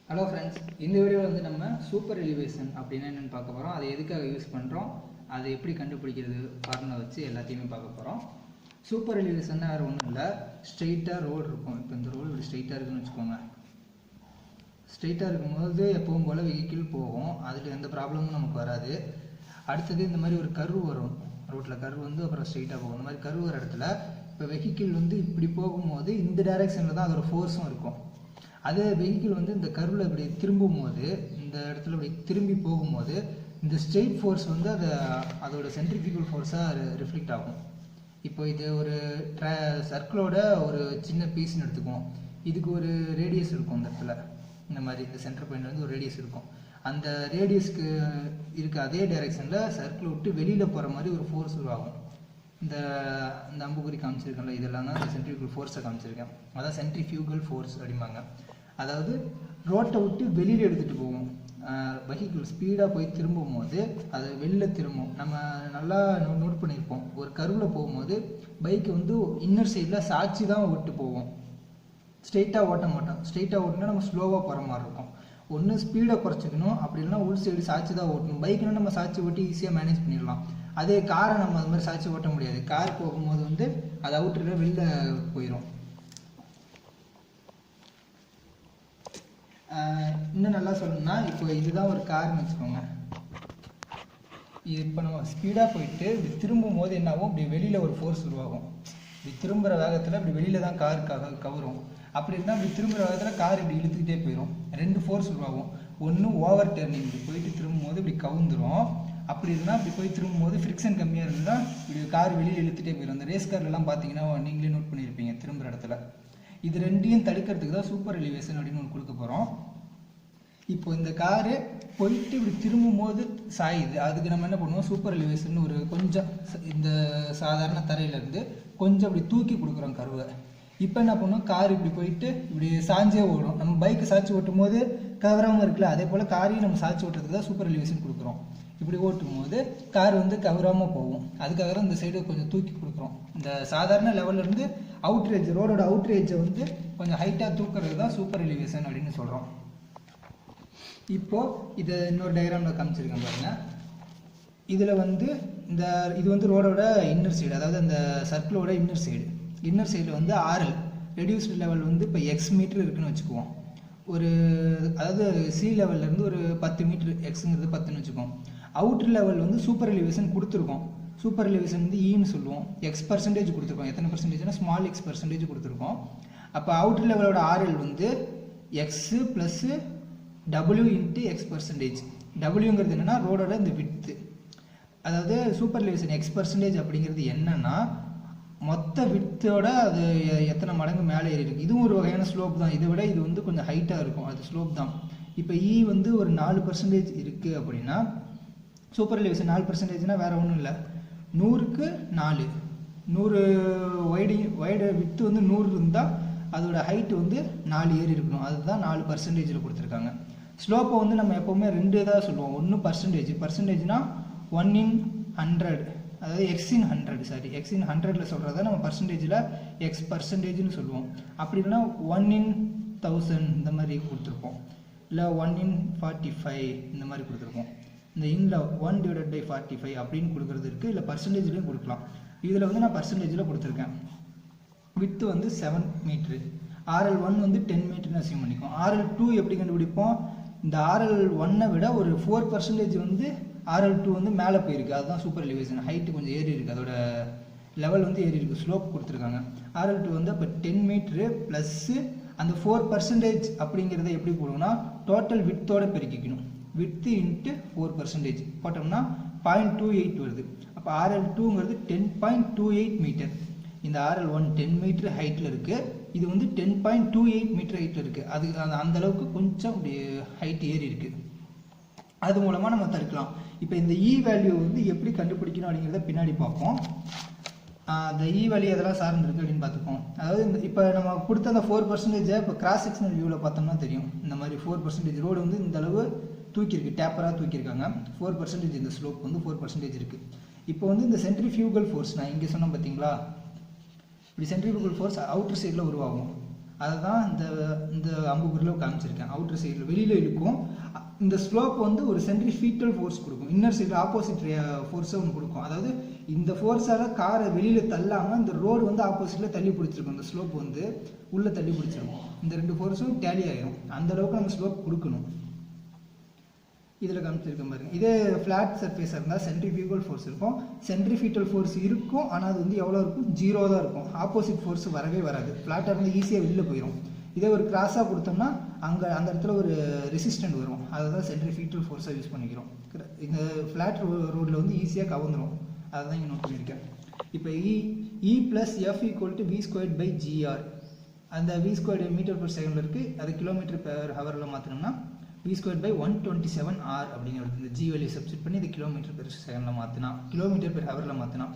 Hello friends, இந்த வீடியோவில் வந்து நம்ம சூப்பர் எலிவேஷன் அப்படின்னா என்னென்னு பார்க்க போகிறோம். அதை எதுக்காக யூஸ் பண்ணுறோம், அதை எப்படி கண்டுபிடிக்கிறது, ஃபார்முலா வச்சு எல்லாத்தையுமே பார்க்க போகிறோம். சூப்பர் எலிவேஷன் வேறு ஒன்றும் இல்லை, ஸ்ட்ரெயிட்டாக ரோடு இருக்கும். இப்போ இந்த ரோடு இப்படி ஸ்ட்ரெயிட்டாக இருக்குன்னு வச்சுக்கோங்க. ஸ்ட்ரெயிட்டாக இருக்கும்போது எப்பவும் போல் வெஹிக்கிள் போகும், அதில் எந்த ப்ராப்ளமும் நமக்கு வராது. அடுத்தது இந்த மாதிரி ஒரு கர்வ் வரும், ரோட்டில் கர்வ் வந்து அப்புறம் ஸ்ட்ரெயிட்டாக போகும். இந்த மாதிரி கர்வ் வர இடத்துல இப்போ வெஹிக்கிள் வந்து இப்படி போகும்போது இந்த டைரெக்ஷனில் தான் அதோட ஃபோர்ஸும் இருக்கும். அதே வெஹிக்கிள் வந்து இந்த கர்வில் இப்படி திரும்பும் போது, இந்த இடத்துல இப்படி திரும்பி போகும்போது இந்த ஸ்ட்ரெயிட் ஃபோர்ஸ் வந்து அதோட சென்ட்ரிஃபியூகல் ஃபோர்ஸாக ரிஃப்ளெக்ட் ஆகும். இப்போ இது ஒரு சர்க்கிளோட ஒரு சின்ன பீஸ்ன்னு எடுத்துக்குவோம். இதுக்கு ஒரு ரேடியஸ் இருக்கும், இந்த இடத்துல இந்த மாதிரி இந்த சென்டர் பாயிண்ட் வந்து ஒரு ரேடியஸ் இருக்கும். அந்த ரேடியஸ்க்கு இருக்க அதே டைரெக்ஷனில் சர்க்கிள் விட்டு வெளியில் போகிற மாதிரி ஒரு ஃபோர்ஸ் உருவாகும். இந்த அம்புக்குறி காமிச்சிருக்கேன்ல, இதெல்லாம் தான் இந்த சென்ட்ரிஃபியூகல் ஃபோர்ஸை காமிச்சிருக்கேன். அதான் சென்ட்ரிஃபியூகல் ஃபோர்ஸ் அப்படிம்பாங்க. அதாவது ரோட்டை விட்டு வெளியில் எடுத்துகிட்டு போவோம். வெஹிக்கிள் ஸ்பீடாக போய் திரும்பும் போது அது வெளில திரும்பும். நம்ம நல்லா நோட் பண்ணியிருப்போம், ஒரு கர்வில் போகும்போது பைக்கு வந்து இன்னர் சைடில் சாட்சி தான் விட்டு போவோம், ஸ்ட்ரெயிட்டாக ஓட்ட மாட்டோம். ஸ்ட்ரெயிட்டாக ஓட்டினா நம்ம ஸ்லோவாக போகிற மாதிரி இருக்கும். ஒன்று ஸ்பீடை குறைச்சிக்கணும், அப்படி இல்லைனா உள் சைடு சாட்சி தான் ஓட்டணும். பைக்குன்னா நம்ம சாட்சி ஓட்டி ஈஸியாக மேனேஜ் பண்ணிடலாம். அதே காரை நம்ம அது மாதிரி சாட்சி ஓட்ட முடியாது. கார் போகும்போது வந்து அது அவுட்டரில் வெளில போயிடும். இன்னும் நல்லா சொல்லணும்னா, இப்போ இதுதான் ஒரு கார்னு வச்சுக்கோங்க. இப்போ நம்ம ஸ்பீடாக போயிட்டு இப்படி திரும்பும் போது என்ன ஆகும், இப்படி வெளியில் ஒரு ஃபோர்ஸ் உருவாகும். இப்படி திரும்புகிற வேகத்தில் இப்படி வெளியில் தான் கார் கவரும். அப்படி இருந்தால் இப்படி திரும்புகிற வேகத்தில் கார் இப்படி இழுத்துக்கிட்டே போயிடும். ரெண்டு ஃபோர்ஸ் உருவாகும். ஒன்று ஓவர் டர்னிங், இப்படி போயிட்டு திரும்பும் போது இப்படி கவுந்துடும். அப்படி இருந்தால் இப்படி போய் திரும்பும் போது ஃப்ரிக்ஷன் கம்மியாக இருந்தால் இப்படி கார் வெளியில் இழுத்துகிட்டே போயிடும். அந்த ரேஸ் கார்லாம் பார்த்தீங்கன்னா நீங்களே நோட் பண்ணியிருப்பீங்க திரும்புகிற இடத்துல. இது ரெண்டையும் தடுக்கிறதுக்கு தான் சூப்பர் எலிவேஷன் அப்படின்னு ஒன்று கொடுக்க போகிறோம். இப்போ இந்த காரு போயிட்டு இப்படி திரும்பும் போது சாயுது, அதுக்கு நம்ம என்ன பண்ணுவோம், சூப்பர் எலிவேஷன் ஒரு கொஞ்சம் இந்த சாதாரண தரையிலேருந்து கொஞ்சம் இப்படி தூக்கி கொடுக்குறோம் கருவை. இப்போ என்ன பண்ணுவோம், கார் இப்படி போயிட்டு இப்படி சாஞ்சே ஓடும். நம்ம பைக்கு சாட்சி ஓட்டும் போது கவராமல் இருக்குல்ல, அதே போல் காரையும் நம்ம சாட்சி ஓட்டுறதுக்கு தான் சூப்பர் எலிவேஷன் கொடுக்குறோம். இப்படி ஓட்டும் போது கார் வந்து கவராமல் போகும். அதுக்காக தான் இந்த சைடு கொஞ்சம் தூக்கி கொடுக்குறோம். இந்த சாதாரண லெவல்லேருந்து அவுட்ரேஜ், ரோடோட அவுட்ரேஜை வந்து கொஞ்சம் ஹைட்டாக தூக்குறது தான் சூப்பர் எலிவேஷன் அப்படின்னு சொல்கிறோம். இப்போது இதை இன்னொரு டயக்ராமில் காமிச்சிருக்கேன் பாருங்க. இதில் வந்து இது வந்து ரோடோட இன்னர் சைடு, அதாவது அந்த சர்க்கிளோட இன்னர் சைடு. இன்னர் சைடில் வந்து ஆர்எல் ரெடியூஸ்டு லெவல் வந்து இப்போ எக்ஸ் மீட்டர் இருக்குன்னு வச்சுக்குவோம். அதாவது சி லெவல்லேருந்து ஒரு 10 மீட்டர், எக்ஸுங்கிறது 10ன்னு வச்சுக்குவோம். அவுட்ரு லெவல் வந்து சூப்பர் எலிவேஷன் கொடுத்துருக்கோம். சூப்பர் எலிவேஷன் வந்து ஈன்னு சொல்லுவோம். எக்ஸ் பர்சன்டேஜ் கொடுத்துருக்கோம். எத்தனை பர்சன்டேஜ்னா ஸ்மால் எக்ஸ் பர்சன்டேஜ் கொடுத்துருக்கோம். அப்போ அவுட்ரு லெவலோட ஆர்எல் வந்து X plus W into X percentage. டபிள்யூங்கிறது என்னென்னா ரோடோட இந்த விட்த்து. அதாவது சூப்பர் எலிவேஷன் எக்ஸ் பர்சன்டேஜ் அப்படிங்கிறது என்னென்னா மொத்த விட்டோட அது எத்தனை மடங்கு மேலே ஏறி இருக்குது. இதுவும் ஒரு வகையான ஸ்லோப் தான். இதை விட இது வந்து கொஞ்சம் ஹைட்டாக இருக்கும், அது ஸ்லோப் தான். இப்போ இ வந்து ஒரு 4% இருக்குது அப்படின்னா சூப்பர் எலிவேஷன் 4%னா வேறு ஒன்றும் இல்லை, 100க்கு 4. 100 வைடு விட்டு வந்து 100 இருந்தால் அதோட ஹைட்டு வந்து 4 ஏறி இருக்கணும். அதுதான் 4% கொடுத்துருக்காங்க. ஸ்லோப்பை வந்து நம்ம எப்போவுமே 2 தான் சொல்லுவோம். 1 பர்சன்டேஜ்னா 1 in 100, அதாவது எக்ஸ் இன் 100 சொல்கிறத நம்ம பர்சன்டேஜில் எக்ஸ் பர்சன்டேஜ்னு சொல்லுவோம். அப்படி இல்லைன்னா 1 in 1000 இந்த மாதிரி கொடுத்துருப்போம், இல்லை 1 in 45 இந்த மாதிரி கொடுத்துருப்போம். இந்த இன்ல 1/45 அப்படின்னு கொடுக்குறது இருக்குது, இல்லை பர்சன்டேஜ்லேயும் கொடுக்கலாம். இதில் வந்து நான் பர்சன்டேஜில் கொடுத்துருக்கேன். வித்து வந்து 7 மீட்ரு, RL1 வந்து 10 மீட்டர்னு அசியூம் பண்ணிக்கும். RL2 எப்படி கண்டுபிடிப்போம், இந்த RL1 விட ஒரு 4% வந்து RL2 வந்து மேலே போயிருக்கு, அதுதான் சூப்பர் எலிவேஷன். ஹைட்டு கொஞ்சம் ஏறி இருக்குது, அதோட லெவல் வந்து ஏறி இருக்குது, ஸ்லோப் கொடுத்துருக்காங்க. RL2 வந்து அப்போ 10 மீட்ரு ப்ளஸ்ஸு அந்த 4% அப்படிங்கிறத எப்படி போடுவோம்னா டோட்டல் வித்தோடு பெருக்கிக்கணும். வித்து இன்ட்டு 4% போட்டோம்னா 0.28 வருது. அப்போ RL2ங்கிறது 10.28 மீட்டர். இந்த RL1 10 மீட்டர் ஹைட்டில் இருக்குது, இது வந்து 10.28 மீட்டர் ஹைட்டில் இருக்குது. அது அந்த அளவுக்கு கொஞ்சம் ஹைட் ஏறி இருக்குது. அது மூலமாக நம்ம தடுக்கலாம். இப்போ இந்த இ வேல்யூ வந்து எப்படி கண்டுபிடிக்கணும் அப்படிங்கிறத பின்னாடி பார்ப்போம். அந்த இ வேல்யூ எதெல்லாம் சார்ந்திருக்கு அப்படின்னு பார்த்துப்போம். அதாவது இப்போ நம்ம கொடுத்த அந்த 4% இப்போ கிராஸ் செக்ஷனல் வியூவில் பார்த்தோம்னா தெரியும். இந்த மாதிரி 4% ரோடு வந்து இந்த அளவு தூக்கியிருக்கு, டேப்பராக தூக்கியிருக்காங்க. 4% இந்த ஸ்லோப் வந்து 4% இருக்குது. இப்போ வந்து இந்த சென்ட்ரிஃபியூகல் ஃபோர்ஸ் நான் இங்கே சொன்னேன் பார்த்தீங்களா, இப்படி சென்ட்ரிஃபியூகல் ஃபோர்ஸ் அவுட்டர் சைடில் உருவாகும். அதுதான் இந்த அம்புக்குறியில் காமிச்சிருக்கேன். அவுட்டர் சைடில் வெளியில் இழுக்கும். இந்த ஸ்லோப் வந்து ஒரு சென்ட்ரிஃபீட்டல் ஃபோர்ஸ் கொடுக்கும். இன்னர் சைடு ஆப்போசிட் ஃபோர்ஸை ஒன்று கொடுக்கும். அதாவது இந்த ஃபோர்ஸால் காரை வெளியில் தள்ளாமல் இந்த ரோடு வந்து ஆப்போசிட்டில் தள்ளி பிடிச்சிருக்கும். இந்த ஸ்லோப் வந்து உள்ளே தள்ளி பிடிச்சிருக்கும். இந்த 2 ஃபோர்ஸும் டேலி ஆகிடும். அந்தளவுக்கு நம்ம ஸ்லோப் கொடுக்கணும். இதில் காமிச்சிருக்க பாருங்க. இதே ஃப்ளாட் சர்ஃபேஸாக இருந்தால் சென்ட்ரிஃபியூகல் ஃபோர்ஸ் இருக்கும். சென்ட்ரிஃபீட்டல் ஃபோர்ஸ் இருக்கும். ஆனால் அது வந்து எவ்வளோ இருக்கும்? 0 தான் இருக்கும். ஆப்போசிட் ஃபோர்ஸ் வரவே வராது. ஃப்ளாட்டாக இருந்து ஈஸியாக வெளியில் போயிடும். இதே ஒரு கிராஸாக கொடுத்தோம்னா அங்கே அந்த இடத்துல ஒரு ரெசிஸ்டன்ட் வரும். அதை தான் சென்ட்ரிஃபீட்டல் ஃபோர்ஸாக யூஸ் பண்ணிக்கிறோம். இந்த ஃப்ளாட் ரோடில் வந்து ஈஸியாக கவுந்துடும். அதை தான் இங்கே நோட் பண்ணியிருக்கேன். இப்போ e plus f equal to v²/gr. அந்த v² மீட்டர்/செகண்டில் இருக்குது. அது km/h மாற்றினோம்னா v²/127 r அப்படிங்கிறது. இந்த ஜி வேல்யூ சப்ஸ்டிட் பண்ணி இது km/செகண்டில் மாற்றினா km/h மாற்றினா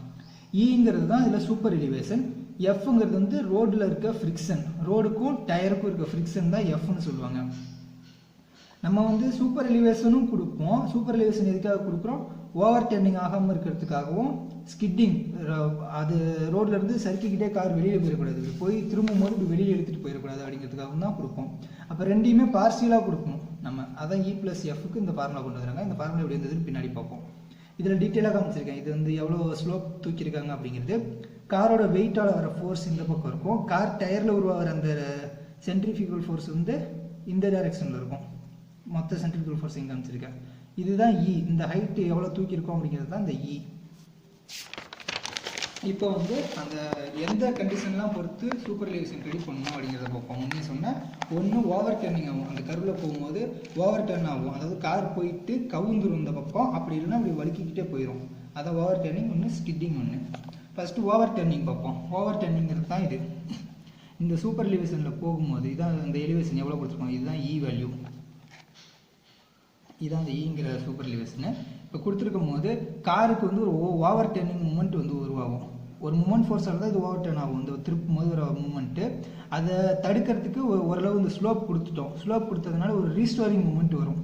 ஈங்கிறது தான் இதில் சூப்பர் எலிவேஷன். எஃப்ங்கிறது வந்து ரோடில் இருக்க ஃப்ரிக்ஷன். ரோடுக்கும் டயருக்கும் இருக்க ஃப்ரிக்ஷன் தான் எஃப்னு சொல்லுவாங்க. நம்ம வந்து சூப்பர் எலிவேஷனும் கொடுப்போம். சூப்பர் எலிவேஷன் எதுக்காக கொடுக்குறோம்? ஓவர் டர்னிங் ஆகாமல் இருக்கிறதுக்காகவும், ஸ்கிட்டிங், அது ரோட்ல இருந்து சறுக்கிக்கிட்டே கார் வெளியில் போயிடக்கூடாது, போய் திரும்பும் போது இப்படி வெளியில் எடுத்துகிட்டு போயிடக்கூடாது அப்படிங்கிறதுக்காகவும் தான் கொடுப்போம். அப்போ ரெண்டையுமே பார்சியலாக கொடுக்கணும் நம்ம. அதான் இ ப்ளஸ் எஃப்க்கு இந்த ஃபார்முலா கொண்டு வராங்க. இந்த ஃபார்முலா எப்படி இருந்ததுன்னு பின்னாடி பார்ப்போம். இதில் டீட்டெயிலாக காமிச்சிருக்கேன். இது வந்து எவ்வளோ ஸ்லோப் தூக்கியிருக்காங்க அப்படிங்கிறது. காரோட வெயிட்டால் வர ஃபோர்ஸ் இந்த பக்கம் இருக்கும். கார் டயரில் உருவாகிற அந்த சென்ட்ரிஃபியூகல் ஃபோர்ஸ் வந்து இந்த டைரக்ஷனில் இருக்கும். மொத்த சென்ட்ரிஃபியூகல் ஃபோர்ஸ் இங்கே காமிச்சிருக்கேன். இதுதான் இ. இந்த ஹைட்டு எவ்வளோ தூக்கியிருக்கோம் அப்படிங்கிறது தான் இந்த இ. இப்போ வந்து அந்த எந்த கண்டிஷன்லாம் பொறுத்து சூப்பர் எலிவேஷன் ரெடி பண்ணணும் அப்படிங்கிறத பார்ப்போம். முன்னே சொன்னால் ஒன்று ஓவர் டர்னிங் ஆகும். அந்த கர்வில் போகும்போது ஓவர் டர்ன் ஆகும். அதாவது கார் போயிட்டு கவுந்துரும் இந்த பக்கம். அப்படி இல்லைன்னா அப்படி வலிக்கிக்கிட்டே போயிடும். அதான் ஓவர் டர்னிங் ஒன்று, ஸ்கிட்டிங் ஒன்று. ஃபஸ்ட்டு ஓவர் டர்னிங் பார்ப்போம். ஓவர் டர்னிங்கிறது தான் இது. இந்த சூப்பர் எலிவேஷனில் போகும்போது இதான் இந்த எலிவேஷன் எவ்வளோ கொடுத்துருக்கோம். இதுதான் இ வேல்யூ. இதுதான் அந்த ஈங்கிற சூப்பர் எலிவேஷனு. இப்போ கொடுத்துருக்கும் போது காருக்கு வந்து ஒரு ஓவர் டர்னிங் மூமெண்ட் வந்து உருவாகும். ஒரு மூமெண்ட் ஃபோர்ஸால் தான் இது ஓவர் டர்ன் ஆகும். இந்த திருப்பும் போது ஒரு மூமெண்ட்டு. அதை தடுக்கிறதுக்கு ஓரளவு இந்த ஸ்லோப் கொடுத்துட்டோம். ஸ்லோப் கொடுத்ததுனால ஒரு ரீஸ்டோரிங் மூமெண்ட் வரும்.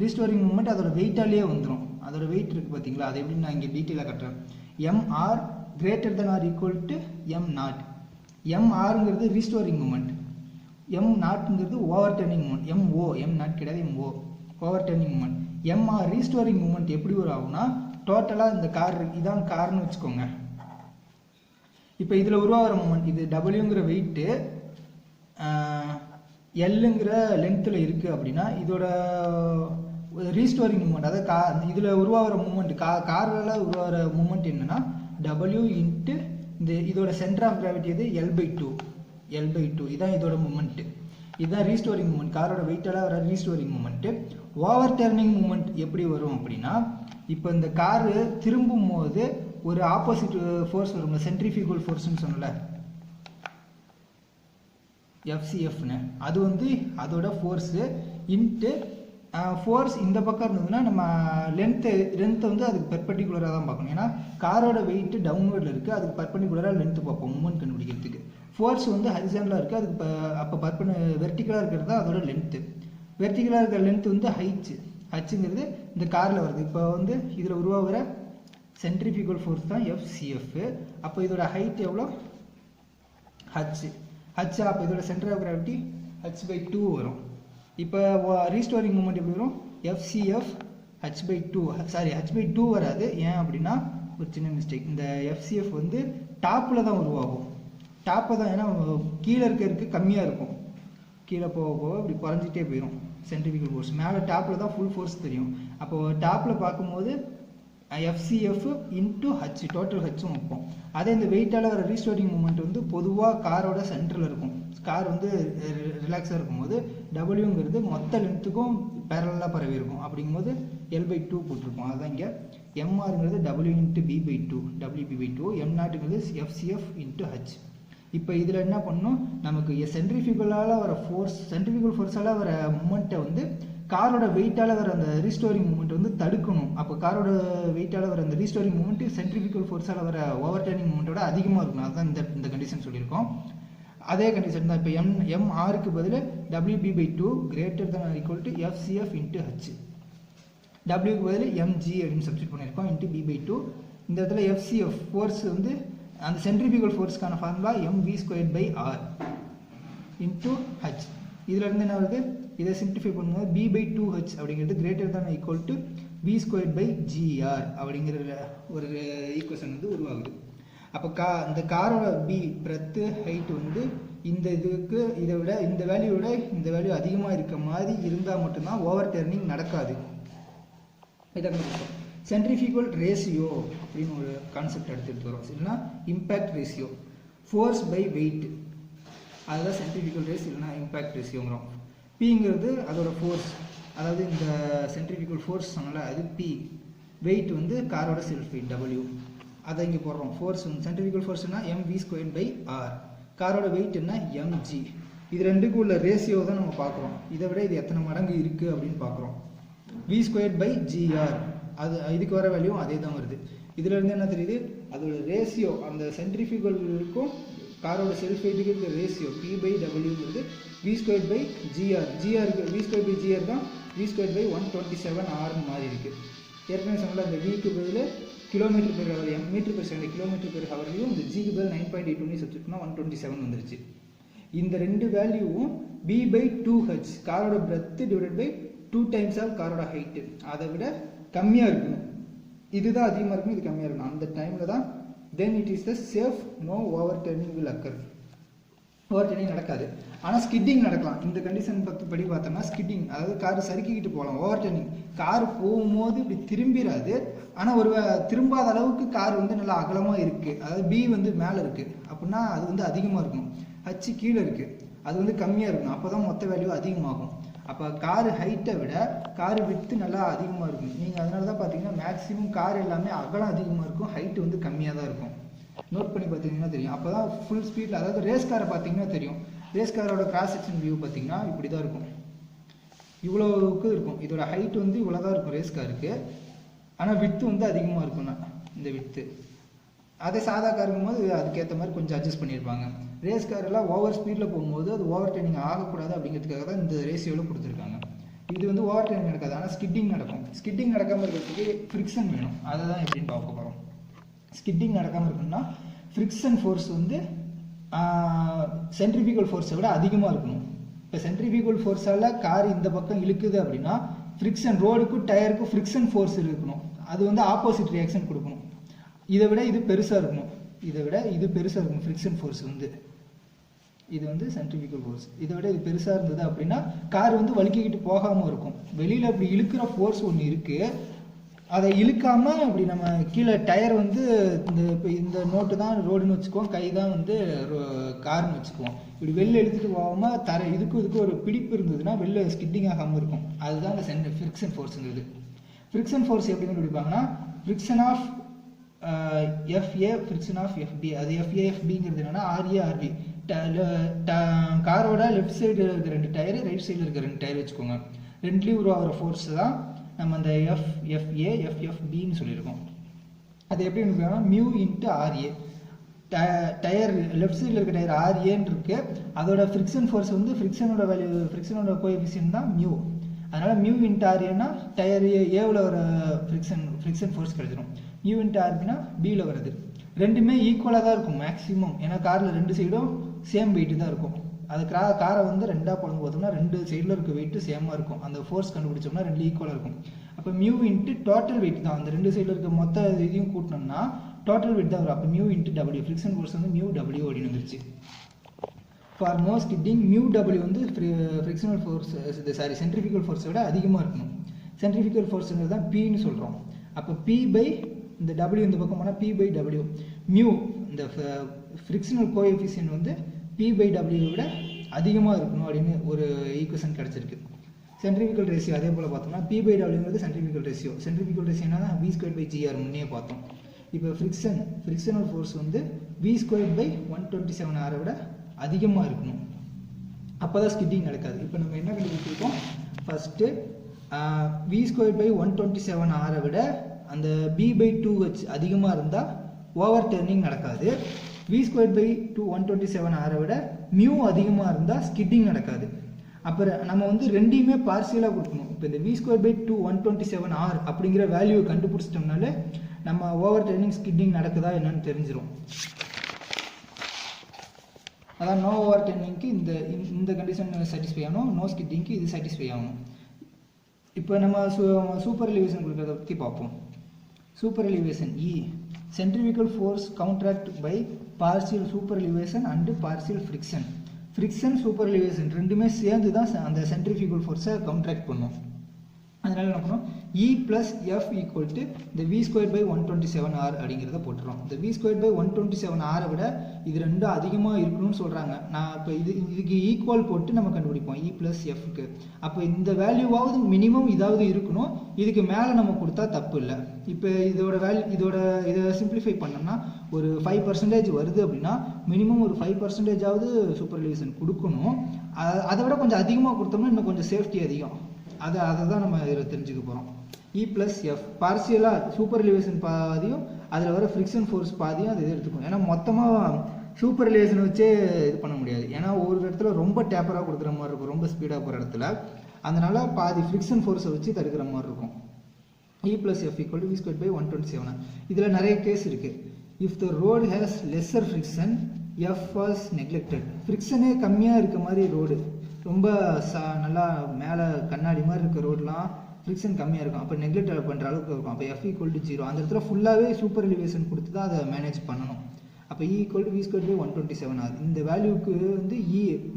ரீஸ்டோரிங் மூமெண்ட் அதோட வெயிட்டாலேயே வந்துடும். அதோட வெயிட் இருக்குது பார்த்தீங்களா? அது எப்படின்னு நான் இங்கே டீட்டெயிலாக கட்டுறேன். MR greater than or equal to m0. mrங்கிறது ரீஸ்டோரிங் மூமெண்ட். m0ங்கிறது over turning moment. mo m0 கிடையாது, mo over turning moment. mr restoring moment எப்படி ஒரு ஆகும்னா டோட்டலாக இந்த கார் இதான் கார்னு வச்சுக்கோங்க. இப்போ இதில் உருவாகிற மூமெண்ட் இது டபிள்யூங்கிற வெயிட்டு எல்லுங்கிற லென்த்தில் இருக்குது அப்படின்னா இதோட ரீஸ்டோரிங் மூமெண்ட், அதாவது இதில் உருவாகிற மூமெண்ட் காரில் உருவாகிற மூமெண்ட் என்னன்னா டபிள்யூ இன்ட்டு இந்த இதோட சென்டர் ஆஃப் கிராவிட்டி எது L/2 இதான் இதோட மூமெண்ட்டு. இதுதான் ரீஸ்டோரிங் மூமெண்ட். காரோட வெயிட்டால் வர restoring moment. Over turning moment எப்படி வரும் அப்படின்னா இப்போ இந்த காரு திரும்பும் போது ஒரு ஆப்போசிட் ஃபோர்ஸ் வரும். சென்ட்ரிஃபியூகல் ஃபோர்ஸ்ன்னு சொன்னல FCFன்னு, அது வந்து அதோட ஃபோர்ஸு இன்ட்டு ஃபோர்ஸ் இந்த பக்கம் இருந்ததுன்னா நம்ம லென்த்தை வந்து அதுக்கு பெர்பெண்டிகுலராக தான் பார்க்கணும். ஏன்னா காரோட வெயிட்டு டவுன்வர்டில் இருக்குது. அதுக்கு பெர்பெண்டிகுலராக லென்த்து பார்ப்போம் மூமெண்ட் கண்டுபிடிக்கிறதுக்கு. ஃபோர்ஸ் வந்து ஹரிசாண்டலாக இருக்குது. அதுக்கு அப்போ வெர்டிகலாக இருக்கிறது தான் அதோட லென்த்து. வெர்டிகலாக இருக்கிற லென்த்து வந்து ஹச்சுங்கிறது இந்த காரில் வருது. இப்போ வந்து இதில் உருவாகிற சென்ட்ரிஃபியூகல் ஃபோர்ஸ் தான் FCF. அப்போ இதோட ஹைட் எவ்வளோ? ஹச். அப்போ இதோட சென்டர் ஆஃப் கிராவிட்டி h/2 வரும். இப்போ ரீஸ்டோரிங் மூமெண்ட் எப்படி வரும்? FCF h/2. சாரி, h/2 வராது. ஏன் அப்படின்னா ஒரு சின்ன மிஸ்டேக். இந்த FCF வந்து டாப்பில் தான் உருவாகும். டாப்பை தான், ஏன்னா கீழே இருக்கிறதுக்கு கம்மியாக இருக்கும். கீழே போக போக இப்படி குறைஞ்சிட்டே போயிடும் சென்ட்ரிஃபியூகல் ஃபோர்ஸ். மேலே டாப்பில் தான் ஃபுல் ஃபோர்ஸ் தெரியும். அப்போது டாப்பில் பார்க்கும்போது FCF இன்ட்டு ஹச், டோட்டல் ஹச்சும் வைப்போம். அதே இந்த வெயிட்டால் வர ரீஸ்டோரிங் மூமெண்ட் வந்து பொதுவாக காரோட சென்டரில் இருக்கும். கார் வந்து ரிலாக்ஸாக இருக்கும்போது டபிள்யூங்கிறது மொத்த லென்த்துக்கும் பேரலாக பரவி இருக்கும். அப்படிங்கும்போது L/2 போட்டிருப்போம். அதுதான் இங்கே MRங்கிறது W into B/2, WB/2. M0ங்கிறது FCF into H. இப்போ இதில் என்ன பண்ணணும், நமக்கு சென்ட்ரிஃபியூகலால் வர சென்ட்ரிஃபியூகல் ஃபோர்ஸால் வர மூமெண்ட்டை வந்து காரோட வெயிட்டால் வர அந்த ரீஸ்டோரிங் மூமெண்ட் வந்து தடுக்கணும். அப்போ காரோட வெயிட்டால் வர அந்த ரீஸ்டோரிங் மூமெண்ட் சென்ட்ரிஃபியூகல் ஃபோர்ஸால் வர ஓவர் டர்னிங் மூமெண்ட்டோட அதிகமாக இருக்கணும். அதுதான் இந்த கண்டிஷன் சொல்லியிருக்கோம். அதே கண்டிஷன் தான் இப்போ MRக்கு பதில் WB/2 greater than or equal to FCF into h. Wக்கு பதில் MG அப்படின்னு சப்ஸ்டிட் பண்ணியிருக்கோம் இன்ட்டு B/2. இந்த இடத்துல FCF ஃபோர்ஸ் வந்து அந்த சென்ட்ரிஃபியூகல் ஃபோர்ஸ்க்கான ஃபார்முலா mv²/r. Into h. இதில் இருந்து என்ன வருது, இதை சிம்பிளிஃபை பண்ணும்போது b பை 2h அப்படிங்கிறது கிரேட்டர் தான் equal to v square by gr அப்படிங்கிற ஒரு ஈக்குவேஷன் வந்து உருவாகுது. அப்போ இந்த காரோட b பிரெத்து ஹைட் வந்து இந்த இதுக்கு இதை விட இந்த வேல்யூவோட இந்த வேல்யூ அதிகமாக இருக்க மாதிரி இருந்தால் மட்டும்தான் ஓவர் டர்னிங் நடக்காது. இதை சென்ட்ரிஃபியூகல் ரேஷியோ அப்படின்னு ஒரு கான்செப்ட் எடுத்துகிட்டு வரோம். இல்லைன்னா impact ratio, force by weight, அதுதான் சென்ட்ரிஃபியூகல் ரேஸ் இல்லைன்னா இம்பேக்ட் ரேஷியோங்கிறோம். பிங்கிறது அதோட ஃபோர்ஸ், அதாவது இந்த சென்ட்ரிஃபியூகல் ஃபோர்ஸ் சொன்னால அது பி. வெயிட் வந்து காரோட செல்ஃப் வெயிட் டபிள்யூ, அதை இங்கே போடுறோம். ஃபோர்ஸ் சென்ட்ரிஃபியூகல் ஃபோர்ஸ்னா mv ஸ்கொயர் பை ஆர், காரோட வெயிட் என்ன mg. இது ரெண்டுக்கு உள்ள ரேஷியோ தான் நம்ம பார்க்குறோம். இதை விட இது எத்தனை மடங்கு இருக்குது அப்படின்னு பார்க்குறோம். v ஸ்கொயர் பை gr, அது இதுக்கு வர வேல்யூ அதே தான் வருது. இதுல இருந்து என்ன தெரியுது, அதோட ரேஷியோ அந்த சென்ட்ரிஃபியூகலுக்கும் காரோட செல்ஃப் வெயிட்டுக்கு இருக்க ரேஷியோ p பை டபிள்யூங்கிறது v ஸ்கொயர் பை gr. ஜிஆருக்கு v ஸ்கொயர் பை gr தான் v ஸ்கொயர் பை 127 r மாதிரி இருக்குது. ஏற்கனவே சொன்னால அந்த விக்கு பதில் kilometre per hour, metre per second kilometre per ஹவர்லையும் இந்த ஜிக்கு பதில் 9.82 சப்ஸ்டிட் பண்ணால் 127 வந்துருச்சு. இந்த ரெண்டு வேல்யூவும் b பை 2h, காரோட breadth divide by 2 times of காரோட ஹைட்டு, அதை விட கம்மியாக இருக்கணும். இதுதான் அதிகமாக இருக்கணும், இது கம்மியாக இருக்கணும். அந்த டைமில் தான் then it is the safe, no overturning will occur. ஓவர்டர்னிங் நடக்காது. ஆனால் ஸ்கிட்டிங் நடக்கலாம். இந்த கண்டிஷன் படி பார்த்தோம்னா ஸ்கிட்டிங், அதாவது கார் சறுக்கிக்கிட்டு போகலாம். ஓவர்டர்னிங் கார் போகும்போது இப்படி திரும்பிடாது, ஆனால் ஒரு திரும்பாத அளவுக்கு கார் வந்து நல்லா அகலமாக இருக்குது. அதாவது பி வந்து மேலே இருக்குது அப்படின்னா அது வந்து அதிகமாக இருக்கணும். ஹச் கீழே இருக்குது, அது வந்து கம்மியாக இருக்கணும். அப்போ தான் மொத்த வேல்யூ அதிகமாகும். அப்போ கார் ஹைட்டை விட கார் வித்து நல்லா அதிகமாக இருக்கும். நீங்கள் அதனால தான் பார்த்தீங்கன்னா மேக்ஸிமம் கார் எல்லாமே அகலம் அதிகமாக இருக்கும், ஹைட்டு வந்து கம்மியாக தான் இருக்கும். நோட் பண்ணி பார்த்தீங்கன்னா தெரியும். அப்போ தான் ஃபுல் ஸ்பீடில், அதாவது ரேஸ் காரை பார்த்தீங்கன்னா தெரியும். ரேஸ் காரோட கிராஸ் செக்ஷன் வியூ பார்த்தீங்கன்னா இப்படி தான் இருக்கும், இவ்வளோவுக்கு இருக்கும். இதோட ஹைட் வந்து இவ்வளோ தான் இருக்கும் ரேஸ் காருக்கு, ஆனால் வித்து வந்து அதிகமாக இருக்கும்னா இந்த வித்து. அதே சாதா காருக்கும் போது அதுக்கேற்ற மாதிரி கொஞ்சம் அட்ஜஸ்ட் பண்ணியிருப்பாங்க. ரேஸ் காரெல்லாம் ஓவர் ஸ்பீடில் போகும்போது அது ஓவர் டர்னிங் ஆகக்கூடாது அப்படிங்கிறதுக்காக தான் இந்த ரேஷியோவில் கொடுத்துருக்காங்க. இது வந்து ஓவர் டர்னிங் நடக்காது, ஆனால் ஸ்கிட்டிங் நடக்கும். ஸ்கிட்டிங் நடக்காமல் இருக்கிறதுக்கு ஃப்ரிக்ஷன் வேணும். அதை தான் எப்படின்னு பார்க்க போகிறோம். ஸ்கிட்டிங் நடக்காமல் இருக்கணும்னா ஃப்ரிக்ஷன் ஃபோர்ஸ் வந்து சென்ட்ரிஃபியூகல் ஃபோர்ஸை விட அதிகமாக இருக்கணும். இப்போ சென்ட்ரிஃபியூகல் ஃபோர்ஸால் கார் இந்த பக்கம் இழுக்குது அப்படின்னா ஃப்ரிக்ஷன், ரோடுக்கும் டயருக்கும் ஃப்ரிக்ஷன் ஃபோர்ஸ் இருக்கணும். அது வந்து ஆப்போசிட் ரியாக்ஷன் கொடுக்கணும். இதை விட இது பெருசாக இருக்கணும், இதை விட இது பெருசாக இருக்கணும். ஃப்ரிக்ஷன் ஃபோர்ஸ் வந்து இது வந்து சென்ட்ரிஃபியூகல் ஃபோர்ஸ், இதை விட இது பெருசாக இருந்தது அப்படின்னா கார் வந்து வலிக்கிக்கிட்டு போகாமல் இருக்கும். வெளியில் அப்படி இழுக்கிற ஃபோர்ஸ் ஒன்று இருக்குது, அதை இழுக்காமல் அப்படி நம்ம கீழே டயர் வந்து இந்த இப்போ இந்த நோட்டு தான் ரோடுன்னு வச்சுக்குவோம், கை தான் வந்து கார்னு வச்சுக்குவோம். இப்படி வெளில எடுத்துகிட்டு போகாமல் இதுக்கு ஒரு பிடிப்பு இருந்ததுன்னா வெளில ஸ்கிட்டிங் ஆகாமல் இருக்கும். அதுதான் அந்த ஃப்ரிக்ஷன் ஃபோர்ஸுங்கிறது. ஃப்ரிக்ஷன் ஃபோர்ஸ் எப்படி கண்டுபிடிப்பாங்கன்னா friction of FA friction of FB. அது FA FBங்கிறது என்னன்னா RA RB. காரோட லெஃப்ட் சைடு இருக்க 2 டயரு, ரைட் சைடில் இருக்க 2 டயர் வச்சுக்கோங்க. ரெண்டுலேயும் உருவாகிற ஃபோர்ஸ் தான் நம்ம அந்த FFA FFBன்னு சொல்லியிருக்கோம். அது எப்படி இருக்குன்னா mu into RA. Tyre left சைடில் இருக்க டயர் RAன்னு இருக்கு, அதோட ஃப்ரிக்ஷன் ஃபோர்ஸ் வந்து ஃப்ரிக்ஷனோட வேல்யூ, ஃப்ரிக்ஷனோட கோஎஃபிஷியன்ட் தான் மியூ. அதனால் மியூ இன்ட்டு RAன்னா டயர் ஏவில் வர ஃப்ரிக்ஷன் ஃபோர்ஸ் கிடைச்சிடும். மியூ இன்ட்டு RBனா பியில் வருது. ரெண்டுமே ஈக்குவலாக தான் இருக்கும் மேக்ஸிமம், ஏன்னா காரில் 2 சைடும் சேம் வெயிட்டு தான் இருக்கும். அது காரை வந்து 2ஆக பிளந்து பார்த்தோம்னா 2 சைடில் இருக்க வெயிட்டு சேமாக இருக்கும். அந்த ஃபோர்ஸ் கண்டுபிடிச்சோம்னா 2 ஈக்குவலாக இருக்கும். அப்போ மியூ இன்ட்டு டோட்டல் வெயிட் தான், அந்த 2 சைடில் இருக்க மொத்த இதையும் கூட்டினோம்னா டோட்டல் வெயிட் தான் வரும். அப்போ mu into W, friction force வந்து மியூ டபிள்யூ அப்படின்னு வந்துருச்சு. For more skidding mu W வந்து ஃப்ரிக்ஷனல் ஃபோர்ஸ், சாரி சென்ட்ரிஃபியூகல் ஃபோர்ஸை விட அதிகமாக இருக்கணும். சென்ட்ரிஃபியூகல் ஃபோர்ஸுங்கிறது தான் பின்னு சொல்கிறோம். அப்போ பி பை இந்த டபிள்யூ இந்த பக்கம் போனால் பி பை டபிள்யூ. மியூ இந்த ஃப்ரிக்ஷனல் கோஎஃபிஷியன்ட் வந்து பி பை டபிள்யூ விட அதிகமாக இருக்கணும் அப்படின்னு ஒரு ஈக்குவேஷன் கிடச்சிருக்கு. சென்ட்ரிஃபியூகல் ரேஷியோ அதே போல் பார்த்தோம்னா பி பை டபிள்யூங்கிறது சென்ட்ரிஃபியூகல் ரேஷியோ. சென்ட்ரிஃபியூகல் ரேஷியோனா V ஸ்கொயர் பை GR முன்னே பார்த்தோம். இப்போ ஃப்ரிக்ஷனல் ஃபோர்ஸ் வந்து V ஸ்கொயர் பை 127 R விட அதிகமாக இருக்கணும். அப்போ தான் ஸ்கிட்டிங் நடக்காது. இப்போ நம்ம என்ன கண்டுபிடிச்சிருக்கோம், first V square by 127 R விட அந்த B பை 2H அதிகமாக இருந்தால் ஓவர் டர்னிங் நடக்காது. V ஸ்கொயர் பை 127 R விட மியூ அதிகமாக இருந்தால் ஸ்கிட்டிங் நடக்காது. அப்புறம் நம்ம வந்து ரெண்டையுமே பார்சியலாக கொடுக்கணும். இப்போ இந்த V ஸ்கொயர் பை 127 R அப்படிங்கிற வேல்யூவை கண்டுபிடிச்சிட்டோம்னாலே நம்ம ஓவர் டர்னிங் ஸ்கிட்டிங் நடக்குதா என்னன்னு தெரிஞ்சிடும். அதான் நோ ஓவர் டென்னிங்க்கு இந்த கண்டிஷன் சாட்டிஸ்ஃபை ஆகணும், நோ ஸ்கிட்டிங்க்கு இது சாட்டிஸ்ஃபை ஆகணும். இப்போ நம்ம சூப்பர் எலிவேஷன் கொடுக்கறத பற்றி பார்ப்போம். Super elevation e centrifugal force counteract by partial super elevation and partial friction. Friction super elevation ரெண்டுமே சேர்ந்து தான் அந்த சென்ட்ரிஃபியூகல் ஃபோர்ஸை கவுண்ட்ராக்ட் பண்ணும். அதனால என்ன பண்ணணும், E + F = இந்த V² / 127R அப்படிங்கிறத போட்டுறோம். இந்த V² / 127R விட இது ரெண்டும் அதிகமாக இருக்கணும்னு சொல்கிறாங்க. நான் இப்போ இதுக்கு ஈக்குவல் போட்டு நம்ம கண்டுபிடிப்போம் E + Fக்கு. அப்போ இந்த வேல்யூவாவது மினிமம் இதாவது இருக்கணும், இதுக்கு மேலே நம்ம கொடுத்தா தப்பு இல்லை. இப்போ இதை சிம்பிளிஃபை பண்ணோம்னா ஒரு 5% வருது அப்படின்னா மினிமம் ஒரு 5%ஆவது சூப்பர் எலிவேஷன் கொடுக்கணும். அதை விட கொஞ்சம் அதிகமாக கொடுத்தோம்னா இன்னும் கொஞ்சம் சேஃப்டி அதிகம். அதை தான் நம்ம இதில் தெரிஞ்சுக்க போகிறோம். E + F பார்சியலாக சூப்பர் எலிவேஷன் பாதியும் அதில் வர ஃப்ரிக்ஷன் ஃபோர்ஸ் பாதியும் அது எடுத்துக்கும். ஏன்னா மொத்தமாக சூப்பர் எலிவேஷன் வச்சே இது பண்ண முடியாது. ஏன்னா ஒரு இடத்துல ரொம்ப டேப்பராக கொடுக்குற மாதிரி இருக்கும், ரொம்ப ஸ்பீடாக போகிற இடத்துல. அதனால பாதி ஃப்ரிக்ஷன் ஃபோர்ஸை வச்சு தடுக்கிற மாதிரி இருக்கும். E + F = V² / 127. இதில் நிறைய கேஸ் இருக்குது. If the road has lesser friction F was neglected. ஃப்ரிக்ஷனே கம்மியாக இருக்க மாதிரி ரோடு, ரொம்ப நல்லா மேலே கண்ணாடி மாதிரி இருக்க ரோடெலாம் ஃப்ரிக்ஷன் கம்மியாக இருக்கும், அப்போ நெக்லெக்ட் பண்ணுற அளவுக்கு இருக்கும். அப்போ F = 0. அந்த இடத்துல ஃபுல்லாகவே சூப்பர் எலிவேஷன் கொடுத்து தான் அதை மேனேஜ் பண்ணணும். அப்போ E = V² / 127R. இந்த வேல்யூக்கு வந்து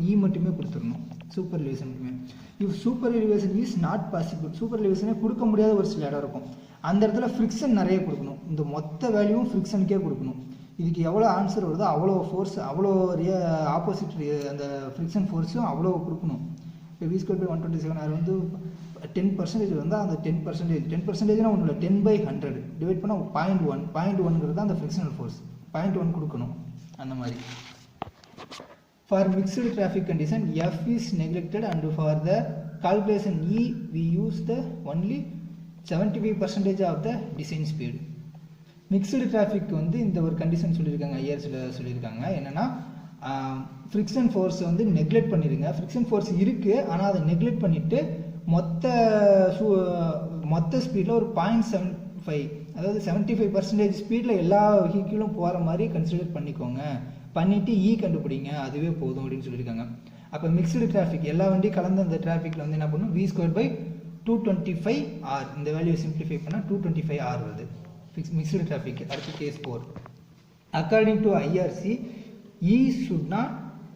E மட்டுமே கொடுத்துடணும் சூப்பர் எலிவேஷனுக்குமே. If super elevation is not possible, super எலிவேஷனே கொடுக்க முடியாத ஒரு சில இடம் இருக்கும், அந்த இடத்துல ஃப்ரிக்ஷன் நிறைய கொடுக்கணும். இந்த மொத்த வேல்யூவும் ஃப்ரிக்ஷனுக்கே கொடுக்கணும். இதுக்கு எவ்வளோ ஆன்சர் வருதோ அவ்வளோ ஃபோர்ஸ், அவ்வளோ ஆப்போசிட் அந்த ஃப்ரிக்ஷன் ஃபோர்ஸும் அவ்வளோ கொடுக்கணும். இப்போ V² / 127R வந்து 10% வந்தால் அந்த 10%னா ஒன்றும் இல்லை, 10/100 டிவைட் பண்ணால் 0.1 தான் அந்த ஃப்ரிக்ஷனல் ஃபோர்ஸ், 0.1 கொடுக்கணும். அந்த மாதிரி for mixed traffic condition F is neglected and for the calculation E we use the only 75% of the design speed. Mixed traffic வந்து இந்த ஒரு கண்டிஷன் சொல்லியிருக்காங்க, ஐஆர்ஸில் சொல்லியிருக்காங்க. என்னென்னா ஃப்ரிக்ஷன் ஃபோர்ஸை வந்து நெக்லெக்ட் பண்ணிடுங்க. ஃப்ரிக்ஷன் ஃபோர்ஸ் இருக்குது, ஆனால் அதை நெக்லெக்ட் பண்ணிவிட்டு மொத்த ஸ்பீடில் ஒரு 0.75, அதாவது 75% ஸ்பீடில் எல்லா வெஹிக்கிளும் போகிற மாதிரி கன்சிடர் பண்ணிக்கோங்க, பண்ணிவிட்டு E கண்டுபிடிங்க, அதுவே போதும் அப்படின்னு சொல்லியிருக்காங்க. அப்போ மிக்ஸ்டு டிராஃபிக் எல்லா வண்டியும் கலந்து அந்த டிராஃபிக்கில் வந்து என்ன பண்ணணும், V² / 225R. இந்த வேல்யூ சிம்பிளிஃபை பண்ணால் 225R வருது மிக்ஸ்டு டிராஃபிக். அடுத்து case 4. According to IRC E should not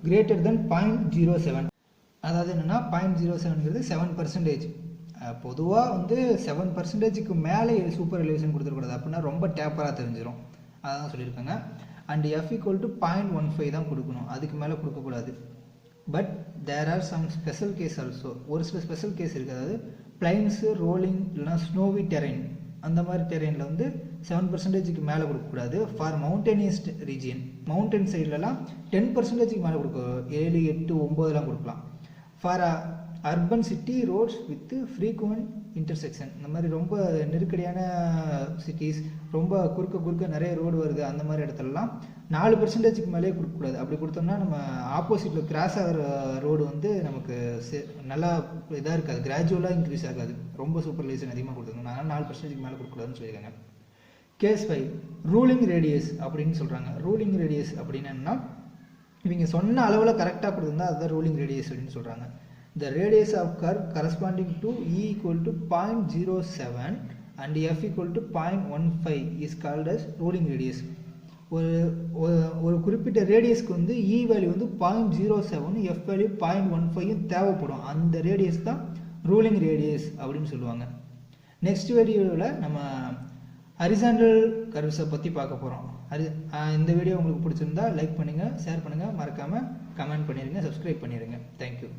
greater than 0.07. அதாவது என்னென்னா 0.07ங்கிறது 7%. பொதுவாக வந்து 7%க்கு மேலே சூப்பர் எலிவேஷன் கொடுத்துருக்கூடாது, அப்படின்னா ரொம்ப டேப்பராக தெரிஞ்சிடும், அதான் சொல்லியிருக்காங்க. அண்ட் F = 0.15 தான் கொடுக்கணும், அதுக்கு மேலே கொடுக்கக்கூடாது. But there are some special case also. ஒரு சில ஸ்பெஷல் கேஸ் இருக்குது, அதாவது பிளைன்ஸு, ரோலிங், இல்லைனா ஸ்னோவி டெரெயின், அந்த மாதிரி டெரெயினில் வந்து 7%க்கு மேலே கொடுக்கக்கூடாது. ஃபார் மவுண்டனியஸ் ரீஜியன், மவுண்டன் சைட்லலாம் 10%க்கு மேலே கொடுக்க 7, 8, 9 கொடுக்கலாம். For urban city roads with frequent intersection, இந்த மாதிரி ரொம்ப நெருக்கடியான சிட்டிஸ், ரொம்ப குறுக்க நிறைய ரோடு வருது, அந்த மாதிரி இடத்துலலாம் 4%க்கு மேலே கொடுக்கக்கூடாது. அப்படி கொடுத்தோம்னா நம்ம ஆப்போசிட்டில் கிராஸ் ஆகிற ரோடு வந்து நமக்கு நல்லா இதாக இருக்காது, கிராஜுவலாக இன்க்ரீஸ் ஆகாது. ரொம்ப சூப்பர் எலிவேஷன் அதிகமாக கொடுத்துருக்கோம், அதனால் 4%க்கு மேலே கொடுக்கக்கூடாதுன்னு சொல்லியிருக்காங்க. கேஸ் 5 ரூலிங் ரேடியஸ் அப்படின்னு சொல்கிறாங்க. ரூலிங் ரேடியஸ் அப்படின்னா இவங்க சொன்ன அளவில் கரெக்டாக கொடுத்துருந்தா அதுதான் ரூலிங் ரேடியஸ் அப்படின்னு சொல்கிறாங்க. The radius of curve corresponding to E = 0.07 and F = 0.15 is called as rolling radius. ஒரு குறிப்பிட்ட ரேடியஸ்க்கு வந்து E வேல்யூ வந்து 0.07, F வேல்யூ 0.15 தேவைப்படும். அந்த ரேடியஸ் தான் ரூலிங் ரேடியஸ் அப்படின்னு சொல்லுவாங்க. நெக்ஸ்ட் வீடியோவில் நம்ம ஹரிசாண்டல் கர்வ்ஸை பற்றி பார்க்க போகிறோம். இந்த வீடியோ உங்களுக்கு பிடிச்சிருந்தா லைக் பண்ணுங்கள், ஷேர் பண்ணுங்கள், மறக்காமல் கமெண்ட் பண்ணிடுங்க, சப்ஸ்கிரைப் பண்ணிடுங்க. தேங்க்யூ.